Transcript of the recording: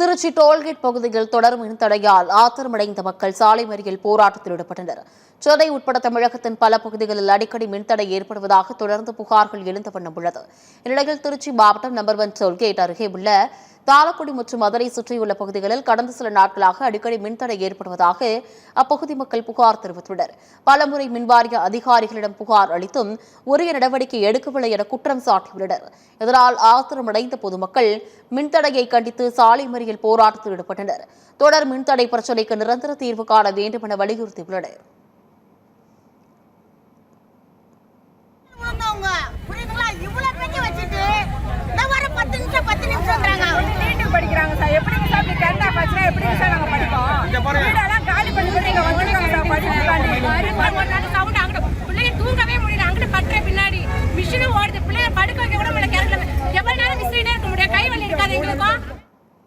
Trichy tollgate பகுதியில் தொடர் மின்தடையால் ஆத்திரமடைந்த மக்கள் சாலை மறியல் போராட்டத்தில் ஈடுபட்டனர். சென்னை உட்பட தமிழகத்தின் பல பகுதிகளில் அடிக்கடி மின்தடை ஏற்படுவதாக தொடர்ந்து புகார்கள் எழுந்த வண்ணம் உள்ளது. இந்நிலையில் திருச்சி மாவட்டம் நம்பர் 1 டோல்கேட் அருகே உள்ள தாளக்குடி மற்றும் அதனை சுற்றியுள்ள பகுதிகளில் கடந்த சில நாட்களாக அடிக்கடி மின்தடை ஏற்படுவதாக அப்பகுதி மக்கள் புகார் தெரிவித்துள்ளனர். பலமுறை மின்வாரிய அதிகாரிகளிடம் புகார் அளித்தும் உரிய நடவடிக்கை எடுக்கவில்லை என குற்றம் சாட்டியுள்ளனர். இதனால் ஆத்திரமடைந்த பொதுமக்கள் மின்தடையை கண்டித்து சாலை மறியல் போராட்டத்தில் ஈடுபட்டனர். தொடர் மின்தடை பிரச்சினைக்கு நிரந்தர தீர்வு காண வேண்டும் என வலியுறுத்தியுள்ளனர். படிக்கிறாங்க